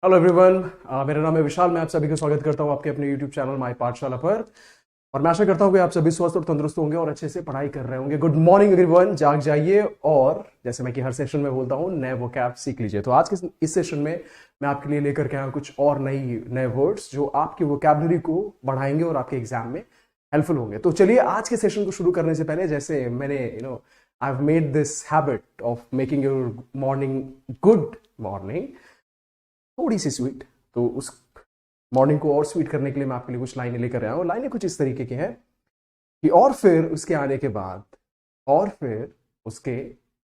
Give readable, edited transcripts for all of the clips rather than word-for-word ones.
Hello everyone, मेरा नाम है विशाल। मैं आप सभी का स्वागत करता हूं आपके अपने यूट्यूब चैनल माय पाठशाला पर। और मैं आशा करता हूं कि आप सभी स्वस्थ और तंदुरुस्त होंगे और अच्छे से पढ़ाई कर रहे होंगे। गुड मॉर्निंग एवरीवन, जाग जाइए और जैसे मैं कि हर सेशन में बोलता हूं, नए वोकैब सीख लीजिए। तो आज के इस सेशन में मैं आपके लिए लेकर के आया कुछ और नए वर्ड्स जो आपकी वोकैबुलरी को बढ़ाएंगे और आपके एग्जाम में हेल्पफुल होंगे। तो चलिए आज के सेशन को शुरू करने से पहले, जैसे मैंने I have made this habit of making your morning good morning थोड़ी सी स्वीट। तो उस मॉर्निंग को और स्वीट करने के लिए मैं आपके लिए कुछ लाइनें लेकर आया हूं। लाइनें कुछ इस तरीके की हैं कि और फिर उसके आने के बाद, और फिर उसके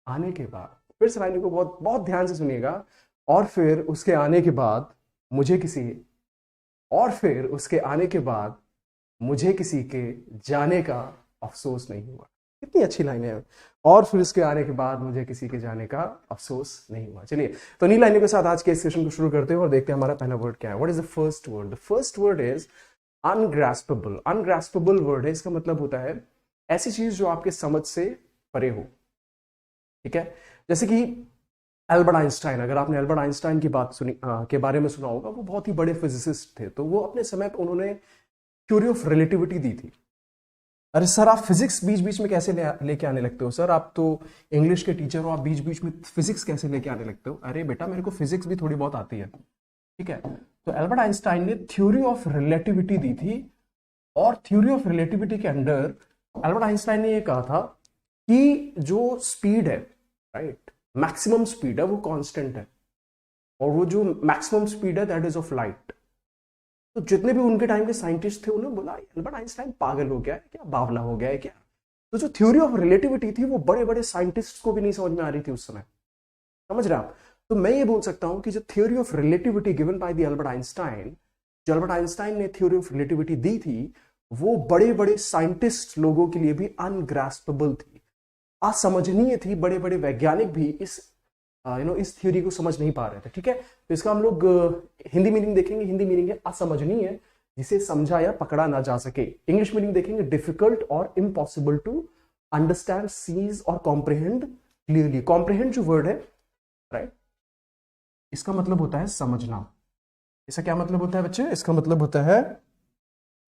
आने के बाद, फिर से लाइनों को बहुत बहुत ध्यान से सुनिएगा। और फिर उसके आने के बाद मुझे किसी और फिर उसके आने के बाद मुझे किसी के जाने का अफसोस नहीं हुआ। कितनी अच्छी लाइन है। और फिर उसके आने के बाद मुझे किसी के जाने का अफसोस नहीं हुआ। चलिए, तो इन्हीं लाइनों के साथ आज के इस सेशन को शुरू करते हैं और देखते हैं हमारा पहला वर्ड क्या है। What is the first word? The first word is ungraspable. Ungraspable word है, इसका मतलब होता है ऐसी चीज जो आपके समझ से परे हो। ठीक है, जैसे कि एल्बर्ट आइंस्टाइन। अगर आपने एल्बर्ट आइंस्टाइन की बात सुनी के बारे में सुना होगा, वो बहुत ही बड़े फिजिसिस्ट थे। तो वो अपने समय पर उन्होंने थ्योरी ऑफ रिलेटिविटी दी थी। अरे सर, आप फिजिक्स बीच बीच में कैसे लेके आने लगते हो? सर, आप तो इंग्लिश के टीचर हो, आप बीच बीच में फिजिक्स कैसे लेके आने लगते हो? अरे बेटा, मेरे को फिजिक्स भी थोड़ी बहुत आती है। ठीक है, तो एल्बर्ट आइंस्टाइन ने थ्योरी ऑफ रिलेटिविटी दी थी। और थ्योरी ऑफ रिलेटिविटी के अंडर एल्बर्ट आइंस्टाइन ने यह कहा था कि जो स्पीड है, राइट, मैक्सिमम स्पीड है, वो कांस्टेंट है। और वो जो मैक्सिमम स्पीड है दैट इज ऑफ लाइट। तो जितने भी उनके टाइम के साइंटिस्ट थे, उन्होंने बोला एल्बर्ट आइंस्टाइन पागल हो गया है क्या, बावला हो गया है क्या? तो जो थ्योरी ऑफ रिलेटिविटी थी वो बड़े बड़े साइंटिस्ट को भी नहीं समझ में आ रही थी उस समय। समझ रहे आप? तो मैं ये बोल सकता हूं कि जो theory of relativity given by the Albert Einstein, जो एल्बर्ट आइंस्टाइन ने थ्योरी ऑफ रिलेटिविटी दी थी, वो बड़े बड़े साइंटिस्ट लोगों के लिए भी अनग्रास्पेबल थी, असमझनीय थी। बड़े बड़े वैज्ञानिक भी इस थ्योरी को समझ नहीं पा रहे थे। ठीक है, तो इसका हम लोग हिंदी मीनिंग देखेंगे। हिंदी मीनिंग है असमझनीय, जिसे समझा या पकड़ा ना जा सके। इंग्लिश मीनिंग देखेंगे डिफिकल्ट और इम्पॉसिबल टू अंडरस्टैंड, सीज और कॉम्प्रिहेंड क्लियरली। कॉम्प्रिहेंड जो वर्ड है, राइट, इसका मतलब होता है समझना। इसका क्या मतलब होता है बच्चे? इसका मतलब होता है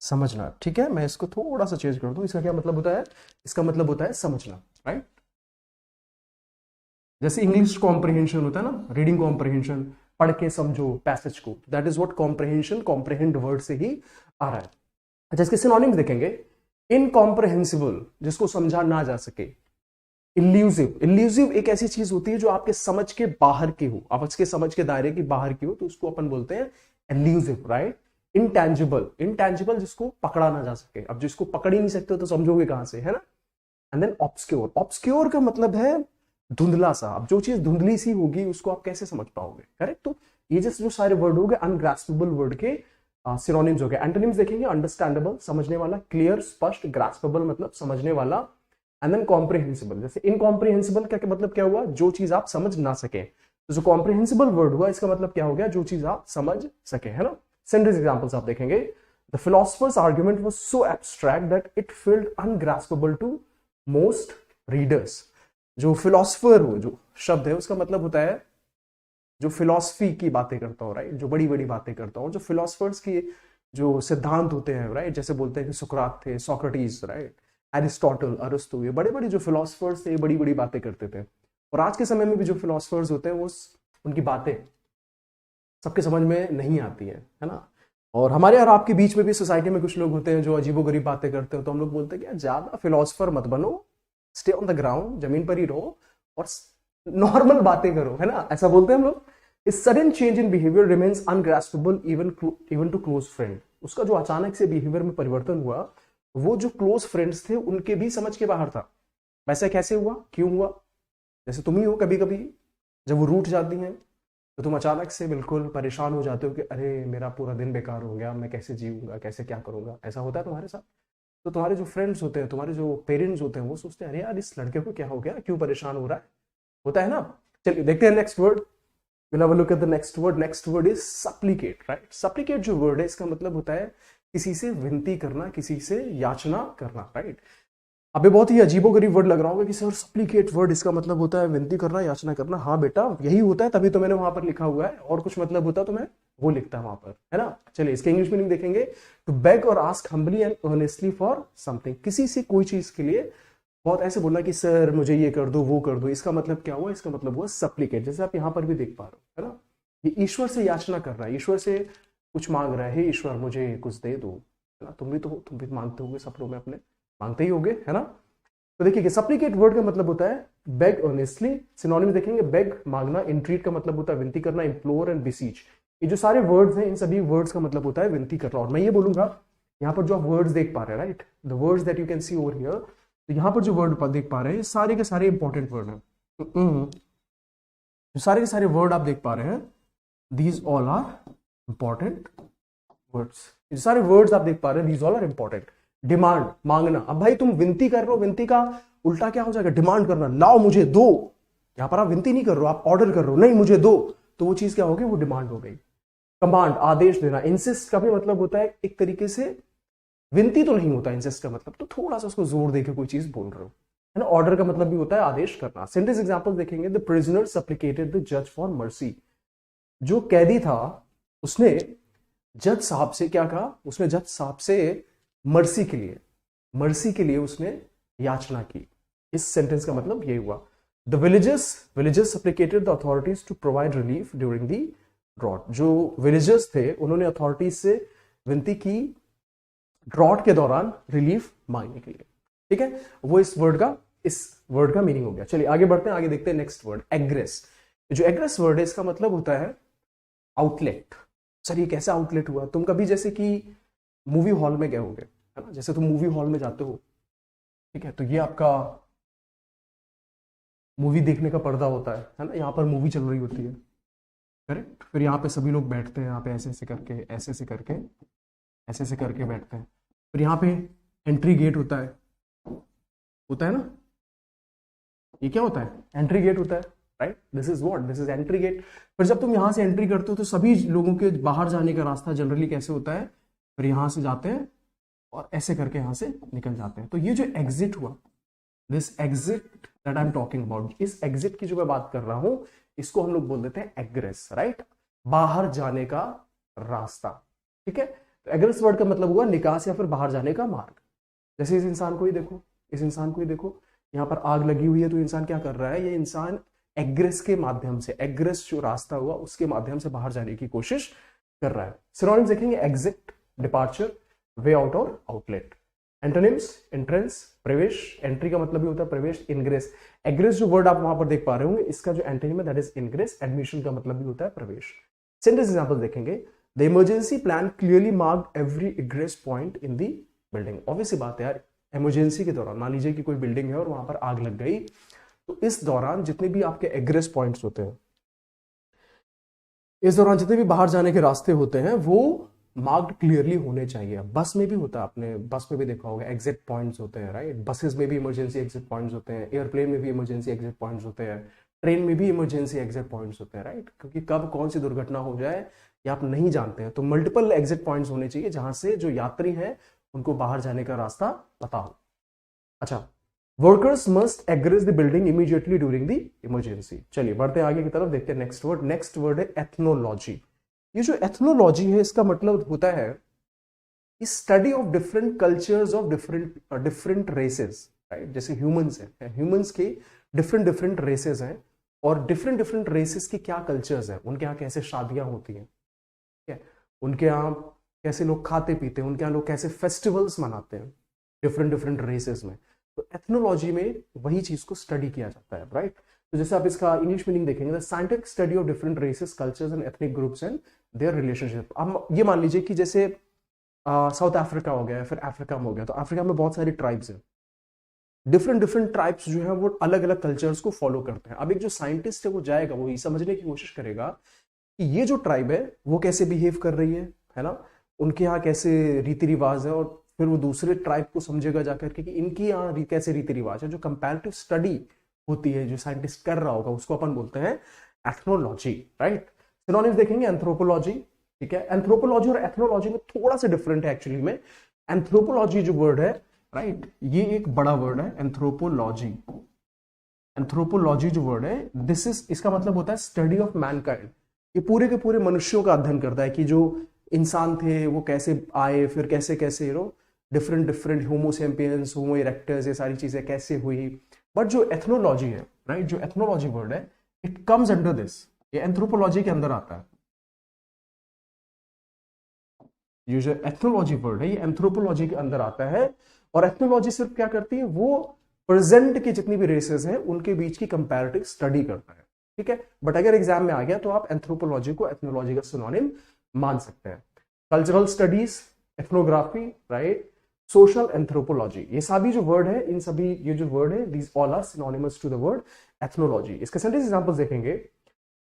समझना। ठीक है, मैं इसको थोड़ा सा चेंज कर दूं। इसका क्या मतलब होता है? इसका मतलब होता है समझना, राइट। जैसे इंग्लिश कॉम्प्रिहेंशन होता है ना, रीडिंग कॉम्प्रिहेंशन, पढ़ के समझो पैसेज को, that is what comprehension, comprehend word से ही आ रहा है। अच्छा, इसके सिनोनिम्स देखेंगे। इनकॉम्प्रिहेंसिबल, जिसको समझा ना जा सके। इल्यूसिव, इल्यूसिव एक ऐसी चीज होती है जो आपके समझ के बाहर की हो, आपके समझ के दायरे की बाहर की हो, तो उसको अपन बोलते हैं इल्यूसिव, राइट। इंटेंजिबल, इंटेंजिबल जिसको पकड़ा ना जा सके। अब जिसको पकड़ ही नहीं सकते हो तो समझोगे कहां से, है ना। एंड देन ऑब्सक्योर, ऑब्सक्योर का मतलब है धुंधला सा। अब जो चीज धुंधली सी होगी उसको आप कैसे समझ पाओगे, करेक्ट। तो ये जो सारे वर्ड हो गए अनग्रास्पेबल वर्ड के सिनोनिम्स हो गए। एंटोनिम्स देखेंगे अंडरस्टैंडेबल, समझने वाला, क्लियर, स्पष्ट, ग्रास्पेबल मतलब समझने वाला, एंड देन कॉम्प्रिहेंसिबल। जैसे इनकॉम्प्रिहेंसिबल का मतलब क्या हुआ? जो चीज आप समझ ना सके। तो जो कॉम्प्रिहेंसिबल वर्ड हुआ, इसका मतलब क्या हो गया? जो चीज आप समझ सके, है ना। सेंटेंस एग्जांपल्स आप देखेंगे। The philosopher's argument was so abstract that it felt ungraspable to most readers. जो फिलोसफर हो, जो शब्द है, उसका मतलब होता है जो फिलॉसफी की बातें करता हो, राइट, जो बड़ी बड़ी बातें करता हो, जो फिलोसफर्स की जो सिद्धांत होते हैं, राइट। जैसे बोलते हैं कि सुकरात थे, सोक्रेटिस, राइट, एरिस्टोटल, अरस्तु, ये बड़े बड़े जो फिलोसफर्स थे, ये बड़ी बड़ी बातें करते थे। और आज के समय में भी जो फिलोसफर्स होते हैं, वो उनकी बातें सबके समझ में नहीं आती है ना। और हमारे और आपके बीच में भी सोसाइटी में कुछ लोग होते हैं जो अजीबोगरीब बातें करते हैं। तो हम लोग बोलते हैं कि ज्यादा फिलोसफर मत बनो, स्टे ऑन द ग्राउंड, जमीन पर ही रहो और नॉर्मल बातें करो, है ना, ऐसा बोलते हैं हम लोग। इस sudden change in behaviour remains ungraspable even to close friend. उसका जो अचानक से बिहेवियर में परिवर्तन हुआ, वो जो क्लोज फ्रेंड्स थे उनके भी समझ के बाहर था। वैसे कैसे हुआ, क्यों हुआ? जैसे तुम ही हो, कभी कभी जब वो रूठ जाती हैं तो तुम अचानक से बिल्कुल परेशान हो जाते हो कि अरे मेरा पूरा दिन बेकार हो गया, मैं कैसे जीऊंगा, कैसे क्या करूंगा। ऐसा होता है तुम्हारे साथ? तो तुम्हारे जो फ्रेंड्स होते हैं, तुम्हारे जो पेरेंट्स होते हैं, वो सोचते हैं अरे यार इस लड़के को क्या हो गया, क्यों परेशान हो रहा है, होता है ना। चलिए देखते हैं next word. We'll have a look at the next word. Next word is supplicate, right? Supplicate जो word है, इसका मतलब होता है किसी से विनती करना, किसी से याचना करना, right? अबे बहुत ही अजीबोगरीब वर्ड लग रहा होगा कि सर सप्लीकेट वर्ड इसका मतलब होता है विनती करना, याचना करना। हाँ बेटा यही होता है, तभी तो मैंने वहां पर लिखा हुआ है, और कुछ मतलब होता तो मैं वो लिखता वहां पर, है ना। चलिए इसके इंग्लिश मीनिंग देखेंगे। टू बेग और ask humbly and earnestly for something, किसी से कोई चीज के लिए बहुत ऐसे बोलना कि सर मुझे ये कर दो वो कर दो, इसका मतलब क्या हुआ, इसका मतलब हुआ सप्लीकेट। जैसे आप यहाँ पर भी देख पा रहे हो, है ना, ये ईश्वर से याचना कर रहा है, ईश्वर से कुछ मांग रहा है, हे ईश्वर मुझे कुछ दे दो, है ना। तुम भी मांगते होगे सपनों में अपने, मांगते ही होगे, है ना। तो देखिए सप्लीकेट वर्ड का मतलब होता है बेग अर्नेस्टली। सिनोनिम देखेंगे, बेग मांगना, इंट्रीट का मतलब होता है विनती करना, इम्प्लोर एंड बिसीच। ये जो सारे वर्ड्स हैं इन सभी वर्ड्स का मतलब होता है विनती करना। और मैं ये बोलूंगा यहाँ पर जो आप वर्ड्स देख पा रहे हैं, right, the words that you can see over here, तो यहाँ पर जो वर्ड देख पा रहे हैं सारे के सारे इंपॉर्टेंट वर्ड हैं। जो सारे के सारे वर्ड आप देख पा रहे हैं, these all are important words. जो सारे वर्ड्स आप देख पा रहे हैं, these all are important. Demand, मांगना। अब भाई तुम विनती कर रहे हो, विनती का उल्टा क्या हो जाएगा, डिमांड करना, लाओ मुझे दो। यहां पर आप विनती नहीं कर रहे हो, आप ऑर्डर कर रहे हो, नहीं मुझे दो, तो वो चीज क्या होगी, वो डिमांड हो गई। कमांड, आदेश देना। इंसिस्ट का भी मतलब होता है एक तरीके से, विनती तो नहीं होता इंसिस्ट का मतलब, तो थोड़ा सा उसको जोर देकर कोई चीज बोल रहे हो, है ना। ऑर्डर का मतलब भी होता है आदेश करना। सेंटेंस एग्जांपल देखेंगे, द प्रिजनर सप्लिकेटेड द जज फॉर मर्सी। जो कैदी था उसने जज साहब से क्या कहा, उसने जज साहब से मर्सी के लिए उसने याचना की। इस सेंटेंस का मतलब ये हुआ। The villagers supplicated the authorities to provide relief during the drought. जो विलेजर्स थे उन्होंने अथॉरिटीज से विनती की ड्रॉट के दौरान रिलीफ मांगने के लिए, ठीक है। वो इस वर्ड का मीनिंग हो गया। चलिए आगे बढ़ते हैं, आगे देखते हैं नेक्स्ट वर्ड, एग्रेस। जो एग्रेस वर्ड है इसका मतलब होता है आउटलेट। सर ये कैसा आउटलेट हुआ, तुम कभी जैसे कि मूवी हॉल में गए होंगे, है ना, जैसे तुम मूवी हॉल में जाते हो, ठीक है, तो ये आपका मूवी देखने का पर्दा होता है ना, यहाँ पर मूवी चल रही होती है, करेक्ट। फिर यहाँ पे सभी लोग बैठते हैं, यहाँ पे ऐसे ऐसे करके बैठते हैं। फिर यहाँ पे एंट्री गेट होता है ना, ये क्या होता है, एंट्री गेट होता है, right. This is entry gate. फिर जब तुम यहाँ से एंट्री करते हो तो सभी लोगों के बाहर जाने का रास्ता जनरली कैसे होता है, फिर यहाँ से जाते हैं और ऐसे करके यहाँ से निकल जाते हैं। तो ये जो एग्जिट हुआ, this exit that I am talking about, इस एग्जिट की जो मैं बात कर रहा हूं, इसको हम लोग बोल देते हैं एग्रेस, राइट, बाहर जाने का रास्ता, ठीक है। तो एग्रेस वर्ड का मतलब हुआ निकास या फिर बाहर जाने का मार्ग। जैसे इस इंसान को ही देखो, यहाँ पर आग लगी हुई है, तो इंसान क्या कर रहा है, ये इंसान एग्रेस के माध्यम से, एग्रेस जो रास्ता हुआ उसके माध्यम से बाहर जाने की कोशिश कर रहा है। सिनोनिम्स देखेंगे, एग्जिट, डिपार्चर, वे आउट और आउटलेट। एंटोनिम्स, एंट्रेंस, प्रवेश, एंट्री का मतलब भी होता है प्रवेश, इनग्रेस। एग्रेस जो वर्ड आप वहां पर देख पा रहे होंगे, इसका जो एंटोनिम है दैट इज इनग्रेस। एडमिशन का मतलब भी होता है प्रवेश। सेंटेंस एग्जांपल देखेंगे, the emergency plan clearly marked every egress point in the building. Obviously बात है यार, इमरजेंसी के दौरान मान लीजिए कि कोई बिल्डिंग है और वहां पर आग लग गई, तो इस दौरान जितने भी आपके एग्रेस पॉइंट्स होते हैं, इस दौरान जितने भी बाहर जाने के रास्ते होते हैं वो मार्क्ड क्लियरली होने चाहिए। बस में भी होता है, आपने बस में भी देखा होगा एग्जिट पॉइंट्स होते हैं, राइट। बसेस में भी इमरजेंसी एग्जिट पॉइंट्स होते हैं, एयरप्लेन में भी इमरजेंसी एग्जिट पॉइंट्स होते हैं, ट्रेन में भी इमरजेंसी एग्जिट पॉइंट्स होते हैं, राइट। क्योंकि कब कौन सी दुर्घटना हो जाए ये आप नहीं जानते हैं, तो मल्टीपल एग्जिट पॉइंट्स होने चाहिए जहां से जो यात्री हैं उनको बाहर जाने का रास्ता पता हो। अच्छा, workers must एग्रेस the building immediately during the emergency. चलिए बढ़ते हैं आगे की तरफ, देखते हैं नेक्स्ट वर्ड है एथनोलॉजी। ये जो एथनोलॉजी है इसका मतलब होता है study of different cultures of different races, right. जैसे ह्यूमंस हैं, ह्यूमंस के डिफरेंट रेसेस हैं, और डिफरेंट रेसेस के क्या कल्चर्स हैं, उनके यहाँ कैसे शादियां होती हैं, ठीक है, उनके यहाँ कैसे लोग खाते पीते हैं, उनके यहाँ लोग कैसे फेस्टिवल्स मनाते हैं डिफरेंट रेसेस में। तो एथनोलॉजी में वही चीज को स्टडी किया जाता है, राइट। तो जैसे आप इसका इंग्लिश मीनिंग देखेंगे, the scientific study of different races, cultures and ethnic groups and their relationship. अब ये मान लीजिए कि जैसे साउथ अफ्रीका हो गया, फिर अफ्रीका में हो गया, तो अफ्रीका में बहुत सारी ट्राइब्स हैं, डिफरेंट ट्राइब्स जो है वो अलग अलग कल्चर्स को फॉलो करते हैं। अब एक जो साइंटिस्ट है वो जाएगा, वो ये समझने की कोशिश करेगा कि ये जो ट्राइब है वो कैसे बिहेव कर रही है ना, उनके यहाँ कैसे रीति रिवाज है, और फिर वो दूसरे ट्राइब को समझेगा जाकर के कि इनकी यहाँ कैसे रीति रिवाज है। जो कंपैरेटिव स्टडी होती है जो साइंटिस्ट कर रहा होगा उसको अपन बोलते हैं एथनोलॉजी, राइट। सिनोनिम्स देखेंगे, एंथ्रोपोलॉजी, ठीक है। एंथ्रोपोलॉजी और एथनोलॉजी में थोड़ा सा डिफरेंट है एक्चुअली में। एंथ्रोपोलॉजी जो वर्ड है राइट, ये एक बड़ा वर्ड है एंथ्रोपोलॉजी। एंथ्रोपोलॉजी जो वर्ड है, दिस इज, इसका मतलब होता है स्टडी ऑफ मैनकाइंड। ये पूरे के पूरे मनुष्यों का अध्ययन करता है कि जो इंसान थे वो कैसे आए, फिर कैसे कैसे डिफरेंट डिफरेंट होमोसेपियंस, होमो इरेक्टर्स, ये सारी चीजें कैसे हुई। बट जो एथनोलॉजी है, राइट, जो एथनोलॉजी वर्ड है, इट कम्स अंडर दिस, ये एंथ्रोपोलॉजी के अंदर आता है। ये जो एथनोलॉजी वर्ड है ये एंथ्रोपोलॉजी के अंदर आता है। और एथनोलॉजी सिर्फ क्या करती है, वो प्रेजेंट की जितनी भी रेसेस हैं उनके बीच की कंपैरेटिव स्टडी करता है, ठीक है। बट अगर एग्जाम में आ गया तो आप एंथ्रोपोलॉजी को एथनोलॉजी का सिनोनिम मान सकते हैं। Cultural studies, ethnography, right, social anthropology, ये सभी जो वर्ड है, इन सभी ये जो वर्ड है, these all are synonymous to the word ethnology. इसके सेंटेंस एग्जांपल्स देखेंगे।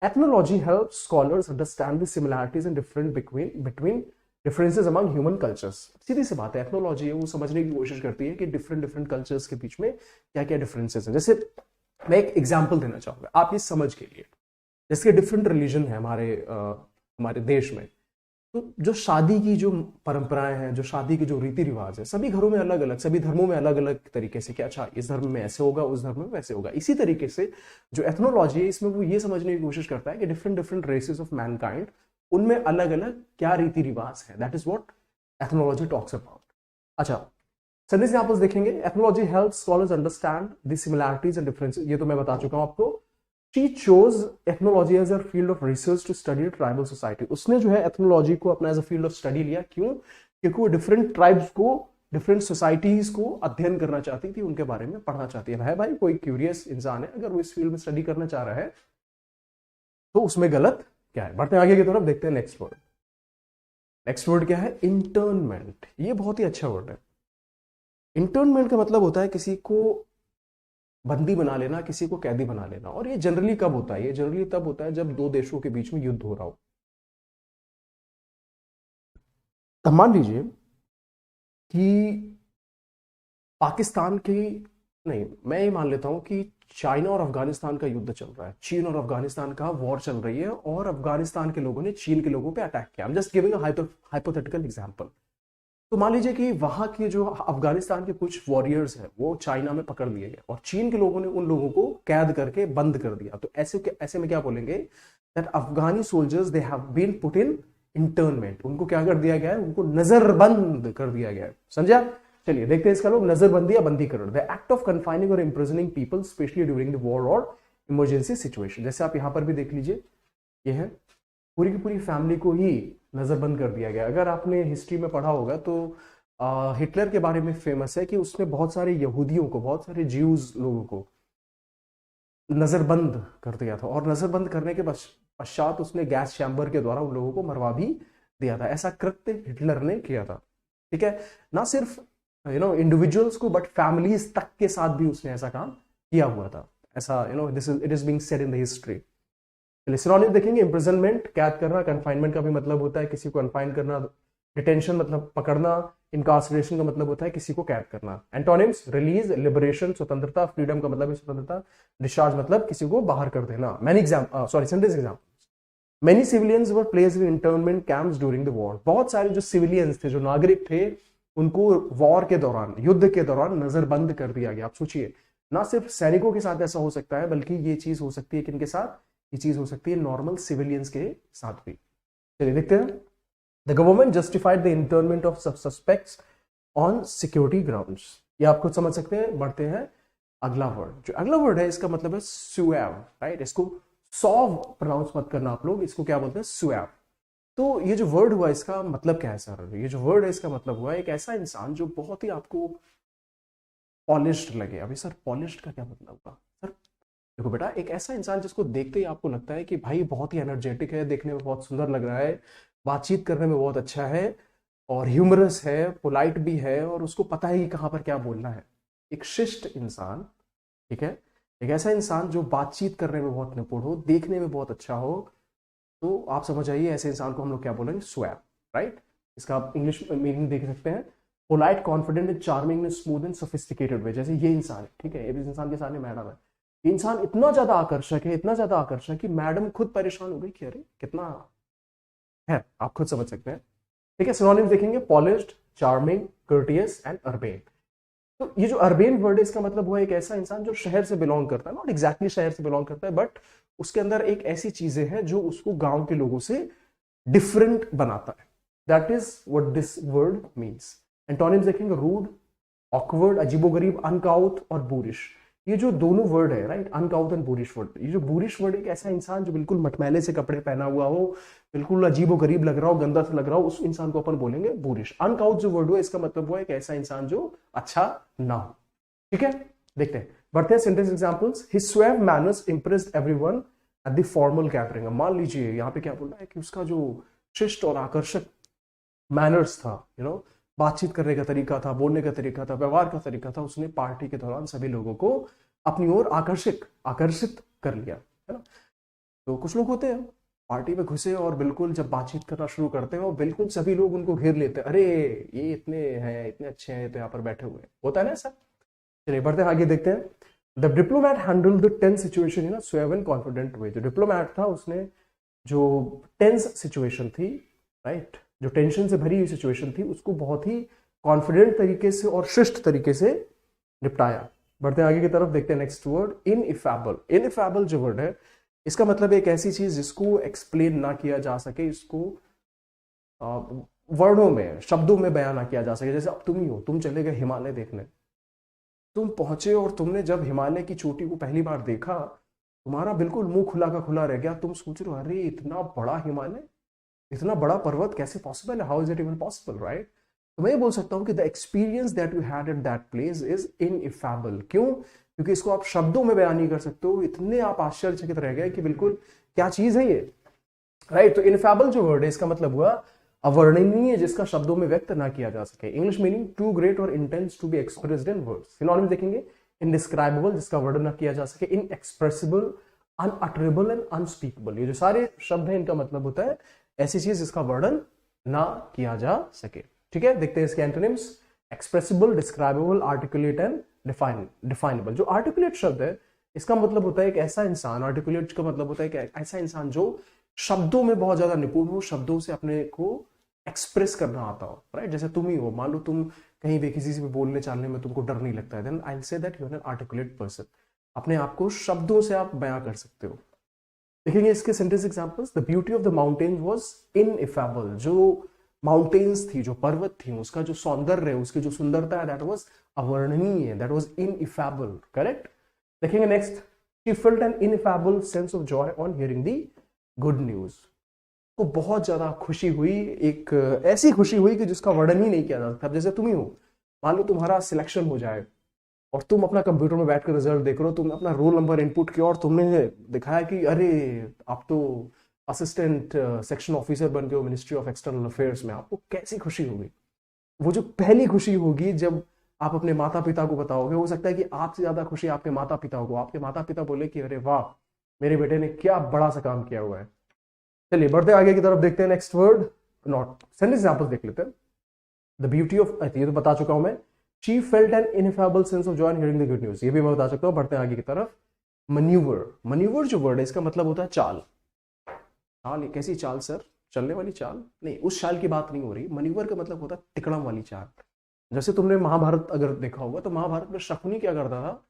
Ethnology helps scholars understand the similarities and different between differences among human cultures. सीधी सी बात है, एथनोलॉजी है वो समझने की कोशिश करती है कि डिफरेंट डिफरेंट कल्चर्स के बीच में क्या क्या डिफरेंसेस हैं। जैसे मैं एक एग्जांपल देना चाहूंगा आप ये समझ के लिए। जैसे डिफरेंट रिलीजन है हमारे देश में, तो जो शादी की जो परंपराएं हैं, जो शादी के जो रीति रिवाज है, सभी घरों में अलग अलग, सभी धर्मों में अलग अलग तरीके से, कि अच्छा इस धर्म में ऐसे होगा, उस धर्म में वैसे होगा। इसी तरीके से जो एथनोलॉजी है, इसमें वो ये समझने की कोशिश करता है कि different different races of mankind, उनमें अलग अलग क्या रीति रिवाज है। That is what ethnology talks about. अच्छा, सेंटेंस एग्जांपल्स देखेंगे। Ethnology helps scholars understand the similarities and differences, ये तो मैं बता चुका हूं आपको। She chose ethnology as a field of research to study tribal society. उसने जो है एथनोलॉजी को अपना as a field of study लिया। क्यों? क्योंकि वो डिफरेंट ट्राइब्स को, डिफरेंट सोसाइटीज को अध्ययन करना चाहती थी, उनके बारे में पढ़ना चाहती है। भाई कोई क्यूरियस इंसान है, अगर वो इस फील्ड में स्टडी करना चाह रहा है तो उसमें गलत क्या है। बढ़ते हैं आगे की तरफ, देखते हैं नेक्स्ट वर्ड। नेक्स्ट वर्ड क्या है? इंटर्नमेंट। ये बहुत ही अच्छा वर्ड है। इंटर्नमेंट का मतलब होता है किसी को बंदी बना लेना, किसी को कैदी बना लेना। और ये जनरली कब होता है? ये जनरली तब होता है जब दो देशों के बीच में युद्ध हो रहा हो। अब मान लीजिए कि पाकिस्तान की, नहीं, मैं ये मान लेता हूं कि चाइना और अफगानिस्तान का युद्ध चल रहा है, चीन और अफगानिस्तान का वॉर चल रही है, और अफगानिस्तान के लोगों ने चीन के लोगों पे अटैक किया। I am just giving a hypothetical example. तो मान लीजिए कि वहां के जो अफगानिस्तान के कुछ वॉरियर्स हैं वो चाइना में पकड़ लिए गए, और चीन के लोगों ने उन लोगों को कैद करके बंद कर दिया। तो ऐसे में क्या बोलेंगे? That Afghani soldiers they have been put in internment. उनको क्या कर दिया गया है? उनको नजरबंद कर दिया गया है। समझा? चलिए देखते हैं इसका लोग नजरबंदी या बंदीकरण। द एक्ट ऑफ कन्फाइनिंग और imprisoning people specially during the war और इमरजेंसी सिचुएशन। जैसे आप यहां पर भी देख लीजिए, ये है पूरी की पूरी फैमिली को ही नजरबंद कर दिया गया। अगर आपने हिस्ट्री में पढ़ा होगा तो हिटलर के बारे में फेमस है कि उसने बहुत सारे यहूदियों को, बहुत सारे ज्यूज लोगों को नजरबंद कर दिया था, और नजरबंद करने के पश्चात उसने गैस चैम्बर के द्वारा उन लोगों को मरवा भी दिया था। ऐसा कृत्य हिटलर ने किया था, ठीक है। ना सिर्फ इंडिविजुअल्स को, बट फैमिलीज तक के साथ भी उसने ऐसा काम किया हुआ था। ऐसा this is, it is being said in the history. Synonym देखेंगे। इम्प्रिजनमेंट, कैद करना। कन्फाइनमेंट का भी मतलब होता है किसी को कन्फाइन करना। डिटेंशन मतलब पकड़ना। इनकार्सरेशन का मतलब होता है किसी को कैद करना। एंटोनिम्स, रिलीज, लिबरेशन, स्वतंत्रता। फ्रीडम का मतलब है स्वतंत्रता। डिस्चार्ज मतलब किसी को बाहर कर देना। Sentence example. Many civilians were placed in internment camps during the war. बहुत सारे जो सिविलियंस थे, जो नागरिक थे, उनको वॉर के दौरान, युद्ध के दौरान नजरबंद कर दिया गया। आप सोचिए, ना सिर्फ सैनिकों के साथ ऐसा हो सकता है, बल्कि ये चीज हो सकती है किनके साथ? ये चीज हो सकती है नॉर्मल सिविलियंस के साथ भी। चलिए देखते हैं। The government justified the internment of suspects on security grounds. ये आप खुद समझ सकते हैं। बढ़ते हैं अगला वर्ड। जो अगला वर्ड है इसका मतलब है सुएव, राइट। इसको सॉव प्रोनाउंस मत करना आप लोग, इसको क्या बोलते हैं? सुएव। तो ये जो वर्ड हुआ इसका मतलब क्या है सर? ये जो वर्ड है इसका मतलब हुआ एक ऐसा इंसान जो बहुत ही आपको पॉलिश्ड लगे। अभी सर पॉलिश्ड का क्या मतलब हुआ? सर देखो बेटा, एक ऐसा इंसान जिसको देखते ही आपको लगता है कि भाई बहुत ही एनर्जेटिक है, देखने में बहुत सुंदर लग रहा है, बातचीत करने में बहुत अच्छा है, और ह्यूमरस है, पोलाइट भी है, और उसको पता है कि कहाँ पर क्या बोलना है। एक शिष्ट इंसान, ठीक है। एक ऐसा इंसान जो बातचीत करने में बहुत निपुण हो, देखने में बहुत अच्छा हो, तो आप समझ आइए ऐसे इंसान को हम लोग क्या बोलेंगे? Suave, right. इसका आप इंग्लिश मीनिंग देख सकते हैं। Polite, confident and charming, smooth and sophisticated way. जैसे ये इंसान है, ठीक है, इस इंसान के सामने मैडम है। इंसान इतना ज्यादा आकर्षक है, इतना ज्यादा आकर्षक कि मैडम खुद परेशान हो गई कि अरे कितना है। आप खुद समझ सकते हैं, ठीक है। सिनोनिम्स देखेंगे। Polished, charming, courteous and urbane. तो ये जो अर्बेन वर्ड है इसका मतलब हुआ एक ऐसा इंसान जो शहर से बिलोंग करता है, नॉट एग्जैक्टली शहर से बिलोंग करता है, बट उसके अंदर एक ऐसी चीजें हैं जो उसको गांव के लोगों से डिफरेंट बनाता है। That is what this word means. Antonyms देखेंगे, रूड, ऑकवर्ड, अजीबोगरीब, अनकाउथ और बोरिश। ये जो दोनों वर्ड है, राइट, अनकाउथ एंड बोरिश वर्ड, ये जो बोरिश वर्ड एक ऐसा इंसान जो बिल्कुल मटमैले से कपड़े पहना हुआ हो, बिल्कुल अजीबोगरीब लग रहा हो, गंदा सा लग रहा हो, उस इंसान को अपन बोलेंगे बोरिश। अनकाउथ जो वर्ड हुआ इसका मतलब हुआ एक ऐसा इंसान जो अच्छा ना हो। ठीक है, देखते हैं, बढ़ते हैं sentence examples. His suave manners impressed everyone at the formal gathering. मान लीजिए यहाँ पे क्या बोल रहा है कि उसका जो शिष्ट और आकर्षक मैनर्स था, बातचीत करने का तरीका था, बोलने का तरीका था, व्यवहार का तरीका था, उसने पार्टी के दौरान सभी लोगों को अपनी ओर आकर्षित कर लिया, है ना। तो कुछ लोग होते हैं पार्टी में घुसे और बिल्कुल जब बातचीत करना शुरू करते हैं और बिल्कुल सभी लोग उनको घेर लेते हैं, अरे ये इतने हैं, इतने अच्छे हैं, तो यहाँ पर बैठे हुए हैं, होता है ना ऐसा। चलिए बढ़ते हैं आगे, देखते हैं। The diplomat handled the tense situation in a suave and confident way. जो डिप्लोमैट था उसने जो टेंस सिचुएशन थी, राइट, जो टेंशन से भरी हुई सिचुएशन थी, उसको बहुत ही कॉन्फिडेंट तरीके से और शिष्ट तरीके से निपटाया। बढ़ते हैं आगे की तरफ, देखते हैं नेक्स्ट वर्ड, इनइफेबल। इनइफेबल जो वर्ड है इसका मतलब एक ऐसी चीज जिसको एक्सप्लेन ना किया जा सके, इसको वर्डों में, शब्दों में बयान ना किया जा सके। जैसे अब तुम ही हो, तुम चले गए हिमालय देखने, तुम पहुंचे और तुमने जब हिमालय की चोटी को पहली बार देखा, तुम्हारा बिल्कुल मुंह खुला का खुला रह गया। तुम सोच रहे हो, अरे इतना बड़ा हिमालय, इतना बड़ा पर्वत कैसे पॉसिबल है, how is it even possible, right. तो मैं ये बोल सकता हूँ कि the experience that you had at that place is ineffable. क्यों? क्योंकि इसको आप शब्दों में बयान नहीं कर सकते हो, इतने आप आश्चर्यचकित रह गए कि बिल्कुल क्या चीज है ये, राइट। तो इनइफेबल जो वर्ड है इसका मतलब हुआ अवर्णनीय, जिसका शब्दों में व्यक्त ना किया जा सके। इंग्लिश मीनिंग टू ग्रेट और intense to be expressed in words. Synonym देखेंगे, इनडिस्क्राइबेबल, जिसका वर्णन ना किया जा सके, इनएक्सप्रेसिबल, अनअटरेबल एंड अनस्पीकेबल। ये जो सारे शब्द हैं इनका मतलब होता है ऐसी चीज जिसका वर्णन ना किया जा सके। ठीक है, देखते हैं इसके antonyms. Expressible, describable, articulate and definable. जो आर्टिकुलेट शब्द है इसका मतलब होता है एक ऐसा इंसान, आर्टिकुलेट का मतलब होता है कि ऐसा इंसान जो शब्दों में बहुत ज्यादा निपुण हो, शब्दों से अपने को एक्सप्रेस करना आता हो, राइट। जैसे तुम ही हो, मान लो तुम कहीं भी किसी से भी बोलने चालने में तुमको डर नहीं लगता है, then I will say that you are an articulate person. अपने आप को शब्दों से आप बयां कर सकते हो। देखेंगे इसके sentence examples. The beauty of the mountain was ineffable. जो माउंटेन्स थी, जो पर्वत थी, उसका जो सौंदर्य है, उसकी जो सुंदरता है, दैट वाज अवर्णनीय, दैट वाज इनइफेबल, करेक्ट। देखेंगे next, she felt an ineffable sense of joy on hearing the good news. को बहुत ज्यादा खुशी हुई, एक ऐसी खुशी हुई कि जिसका वर्णन ही नहीं किया जा सकता। जैसे तुम ही हो, मान लो तुम्हारा सिलेक्शन हो जाए और तुम अपना कंप्यूटर में बैठकर रिजल्ट देख रहे हो, तुमने अपना रोल नंबर इनपुट किया और तुमने दिखाया कि अरे आप तो असिस्टेंट सेक्शन ऑफिसर बन गए हो मिनिस्ट्री ऑफ एक्सटर्नल अफेयर्स में। आपको कैसी खुशी होगी? वो जो पहली खुशी होगी जब आप अपने माता पिता को बताओगे, हो सकता है कि आपसे ज्यादा खुशी आपके माता पिता को, आपके माता पिता बोले कि अरे वाह, मेरे बेटे ने क्या बड़ा सा काम किया हुआ है। चलिए बढ़ते आगे की तरफ, देखते हैं next word, not. Sentence example देख लेते हैं। द ब्यूटी ऑफ, ये तो बता चुका हूं मैं। She felt an ineffable sense of joy in hearing the good news, ये भी मैं बता सकता हूं। बढ़ते हैं आगे की तरफ। मन्यूवर। मन्यूवर जो वर्ड है इसका मतलब होता है चाल। चाल, कैसी चाल सर? चलने वाली चाल? नहीं, उस चाल की बात नहीं हो रही। मन्यूवर का मतलब होता है तिकड़म वाली चाल। जैसे तुमने महाभारत अगर देखा होगा तो महाभारत में शकुनी क्या करता था,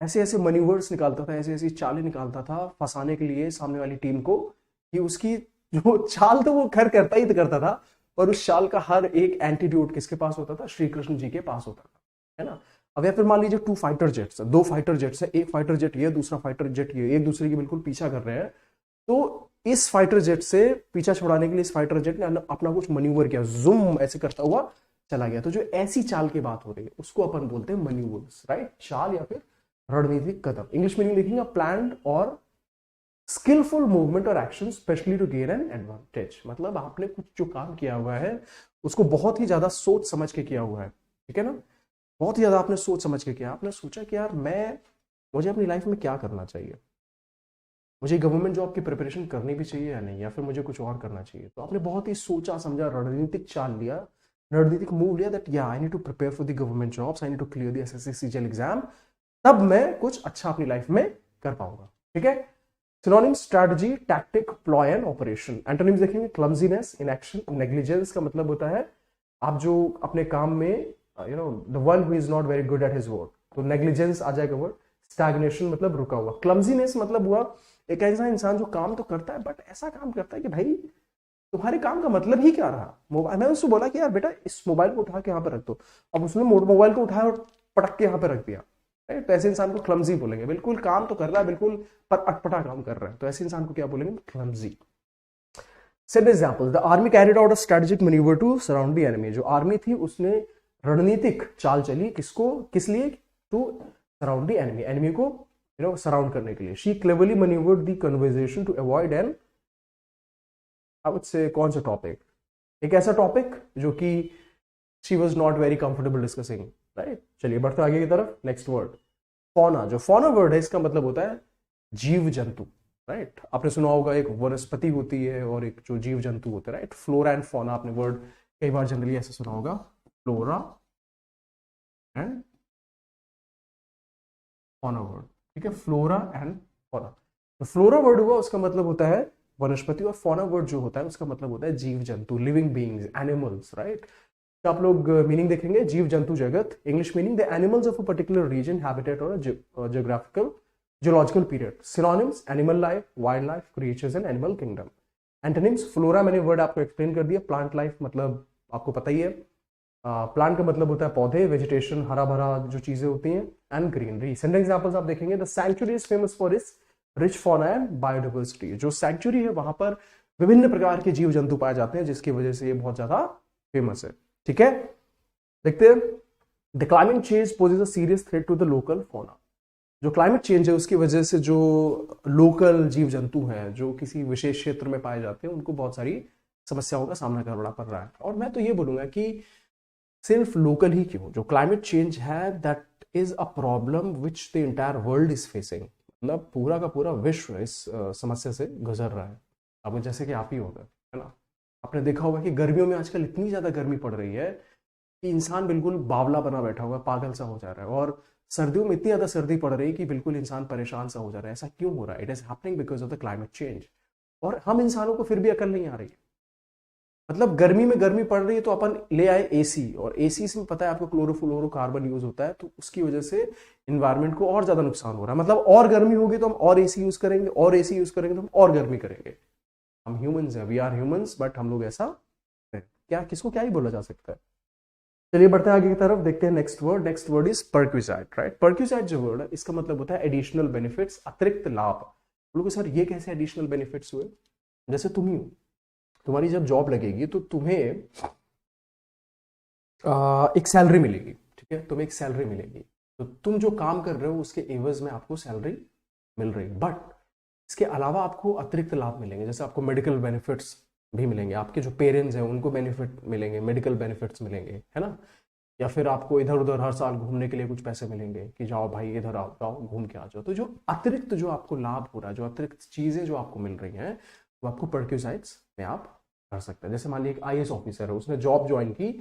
ऐसे ऐसे मन्यूवर्स निकालता था, ऐसी ऐसी चालें निकालता था फंसाने के लिए सामने वाली टीम को, कि उसकी जो चाल तो वो खैर करता ही करता था, पर उस चाल का हर एक एंटीट्यूड किसके पास होता था? श्री कृष्ण जी के पास होता था, है ना। अब या फिर मान लीजिए टू फाइटर जेट्स, दो फाइटर जेट्स है, एक फाइटर जेट ये, दूसरा फाइटर जेट ये, एक दूसरे की बिल्कुल पीछा कर रहे हैं। तो इस फाइटर जेट से पीछा छुड़ाने के लिए इस फाइटर जेट ने अपना कुछ मन्यूवर किया, जूम ऐसे करता हुआ चला गया। तो जो ऐसी चाल की बात हो रही है उसको अपन बोलते हैं मन्यूवर्स, राइट। चाल या फिर रणनीतिक कदम। इंग्लिश मीनिंग लिखेंगे प्लान्ड और स्किलफुल मूवमेंट और action specially to gain an advantage. मतलब आपने कुछ जो काम किया हुआ है उसको बहुत ही ज्यादा सोच समझ के किया हुआ है, ठीक है ना। बहुत ही ज्यादा आपने सोच समझ के किया। आपने सोचा कि यार मुझे अपनी लाइफ में क्या करना चाहिए, मुझे गवर्नमेंट जॉब की प्रिपरेशन करनी भी चाहिए या नहीं, या फिर मुझे कुछ और करना चाहिए। तो आपने बहुत ही सोचा समझा, रणनीतिक चाल लिया, रणनीतिक मूव लिया, दैट या I need to prepare for the government jobs, I need to clear the SSC CGL exam, तब मैं कुछ अच्छा अपनी लाइफ में कर पाऊंगा, ठीक है। Synonyms, strategy, tactic, ploy and operation. Antonyms देखेंगे, क्लमजीनेस, इनएक्शन, नेग्लिजेंस का मतलब होता है आप जो अपने काम में the one who is not very good at his work, तो नेग्लिजेंस आ जाएगा वर्ड। स्टैग्नेशन मतलब रुका हुआ। क्लमजीनेस मतलब हुआ एक ऐसा इंसान जो काम तो करता है बट ऐसा काम करता है कि भाई तुम्हारे काम का मतलब ही क्या रहा। मोबाइल, मैंने उससे बोला कि यार बेटा इस मोबाइल को उठा के यहाँ पे रख दो, अब उसने मोबाइल को उठाया और पटक के यहाँ पे रख दिया, तो ऐसे इंसान को क्लमजी बोलेंगे। बिल्कुल काम तो कर रहा है, बिल्कुल पर अटपटा काम कर रहा है, तो ऐसे इंसान को क्या बोलेंगे, clumsy. Second example, the army carried out a strategic manoeuvre to surround the enemy. जो आर्मी थी उसने रणनीतिक चाल चली, किसको, किस लिए, to surround the enemy, enemy को सराउंड करने के लिए। She cleverly manoeuvred the conversation to avoid an, I would say कौन सा टॉपिक, एक ऐसा टॉपिक जो कि she was not very comfortable discussing, right. चलिए बढ़ते आगे की तरफ। Next word fauna. जो फौना वर्ड है इसका मतलब होता है जीव जंतु, राइट। आपने सुना होगा एक वनस्पति होती है और एक जो जीव जंतु होते हैं, राइट। फ्लोरा एंड फौना, आपने वर्ड कई बार जनरली ऐसे सुना होगा, फ्लोरा एंड फौना वर्ड, ठीक है। Flora and fauna. तो फ्लोरा वर्ड हुआ उसका मतलब होता है वनस्पति, और फौना वर्ड जो होता है उसका मतलब होता है जीव जंतु, लिविंग बीइंग्स, एनिमल्स, राइट। तो आप लोग मीनिंग देखेंगे, जीव जंतु जगत, English meaning the animals of a particular region, habitat और geographical geological period. Synonyms, animal life, wild life, creatures and animal kingdom. Antonyms, flora मैंने वर्ड आपको एक्सप्लेन कर दिया। प्लांट लाइफ मतलब आपको पता ही है, प्लांट का मतलब होता है पौधे, वेजिटेशन, हरा भरा जो चीजें होती हैं, एंड ग्रीनरी। सेंटर एग्जांपल्स आप देखेंगे, the sanctuary is famous for its rich fauna and biodiversity. जो सैंक्चुरी है वहां पर विभिन्न प्रकार के जीव जंतु पाए जाते हैं, जिसकी वजह से ये बहुत ज्यादा फेमस है, ठीक है। देखते हैं, the climate change poses a serious threat to the local fauna. जो क्लाइमेट चेंज है उसकी वजह से जो लोकल जीव जंतु हैं जो किसी विशेष क्षेत्र में पाए जाते हैं उनको बहुत सारी समस्याओं का सामना करना पड़ रहा है। और मैं तो ये बोलूंगा कि सिर्फ लोकल ही क्यों, जो क्लाइमेट चेंज है that is a problem which the entire world is facing. मतलब पूरा का पूरा विश्व इस समस्या से गुजर रहा है। अब जैसे कि आप ही होगा, है ना। आपने देखा होगा कि गर्मियों में आजकल इतनी ज्यादा गर्मी पड़ रही है कि इंसान बिल्कुल बावला बना बैठा हुआ, पागल सा हो जा रहा है। और सर्दियों में इतनी ज्यादा सर्दी पड़ रही है कि बिल्कुल इंसान परेशान सा हो जा रहा है। ऐसा क्यों हो रहा है? It is happening because of the climate change. और हम इंसानों को फिर भी अकल नहीं आ रही है। मतलब गर्मी में गर्मी पड़ रही है तो अपन ले आए एसी, और एसी से पता है आपको क्लोरोफ्लोरोकार्बन यूज होता है, तो उसकी वजह से इन्वायरमेंट को और ज्यादा नुकसान हो रहा है। मतलब और गर्मी होगी तो हम और एसी यूज करेंगे, और एसी यूज करेंगे तो हम और गर्मी करेंगे। हम ह्यूमंस हैं, वी आर ह्यूमंस, बट हम लोग ऐसा क्या, किसको क्या ही बोला जा सकता है। चलिए बढ़ते हैं आगे की तरफ, देखते हैं next word. Next word is perquisite, right. Perquisite जो वर्ड है इसका मतलब होता है एडिशनल बेनिफिट्स, अतिरिक्त लाभ। बोलोगे सर ये कैसे एडिशनल बेनिफिट्स हुए? जैसे तुम ही हो, तुम्हारी जब जॉब लगेगी तो तुम्हें एक सैलरी मिलेगी, ठीक है। तुम्हें एक सैलरी मिलेगी, तो तुम जो काम कर रहे हो उसके एवज में आपको सैलरी मिल रही है। बट इसके अलावा आपको अतिरिक्त लाभ मिलेंगे, जैसे आपको मेडिकल बेनिफिट्स भी मिलेंगे, आपके जो पेरेंट्स हैं उनको बेनिफिट मिलेंगे, मेडिकल बेनिफिट्स मिलेंगे, है ना। या फिर आपको इधर उधर हर साल घूमने के लिए कुछ पैसे मिलेंगे कि जाओ भाई इधर आओ, जाओ घूम के आ जाओ। तो जो अतिरिक्त जो आपको लाभ हो रहा है, जो अतिरिक्त चीजें जो आपको मिल रही हैं, वो आपको परक्विसाइट्स में आप कर सकते हैं। जैसे मान लीजिए एक आईएएस ऑफिसर है, उसने जॉब ज्वाइन की,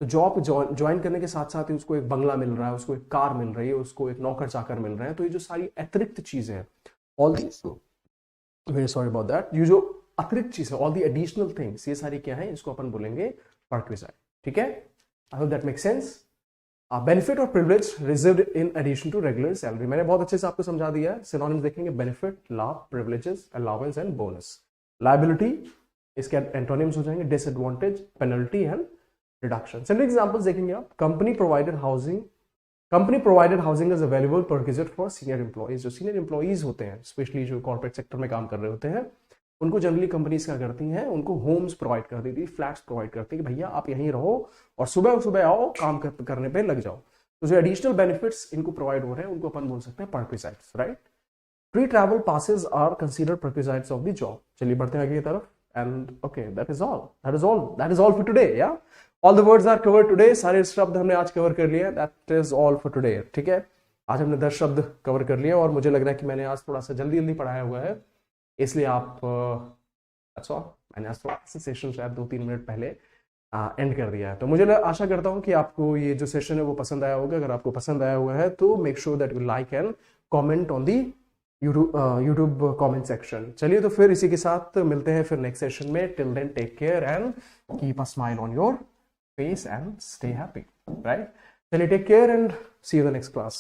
तो जॉब ज्वाइन करने के साथ साथ ही उसको एक बंगला मिल रहा है, उसको एक कार मिल रही है, उसको एक नौकर चाकर मिल रहे हैं। तो ये जो सारी अतिरिक्त चीजें हैं, all this, very sorry about that, ये जो अतिरिक्त चीज है, ऑल दी एडिशनल थिंग्स, ये सारी क्या है, इसको अपन बोलेंगे परक्विसाइट, ठीक है। I hope that make sense. Benefit और privilege reserved in addition to regular salary, मैंने बहुत अच्छे से आपको समझा दिया है। सिनोनिम्स देखेंगे, बेनिफिट, लाभ, privileges, allowance and bonus. Liability, इसके एंटोनिम्स हो जाएंगे disadvantage, penalty and reduction. Simple examples देखेंगे आप, company provided housing is available perquisite for senior employees. जो सीनियर एम्प्लॉइज होते हैं, स्पेशली जो कॉर्पोरेट सेक्टर में काम कर रहे होते हैं, उनको जनरली कंपनीज क्या करती हैं, उनको होम्स प्रोवाइड कर देती है, फ्लैट्स प्रोवाइड करती है कि भैया आप यहीं रहो और सुबह सुबह आओ, काम करने पे लग जाओ। तो जो एडिशनल बेनिफिट्स इनको प्रोवाइड हो रहे हैं उनको अपन बोल सकते हैं perquisites, right. Free travel passes are considered perquisites of the job. चलिए बढ़ते हैं आगे की तरफ। And okay, that is all for today. या all the words are covered today. सारे शब्द हमने आज कवर कर लिए। That is all for today, ठीक है। आज हमने 10 शब्द कवर कर लिए और मुझे लग रहा है कि मैंने आज थोड़ा सा जल्दी पढ़ाया हुआ है, इसलिए आप मैंने आज थोड़ा सा सेशन शायद 2-3 मिनट पहले एंड कर दिया है। तो मुझे आशा करता हूँ कि आपको ये जो सेशन है वो पसंद आया होगा। अगर आपको पसंद आया हुआ है तो make sure that you like and comment on the YouTube comment section. चलिए तो फिर इसी के साथ मिलते हैं फिर नेक्स्ट सेशन में। Till then take care and keep a smile on your face and stay happy. Right? चलिए, take care and see you the next class.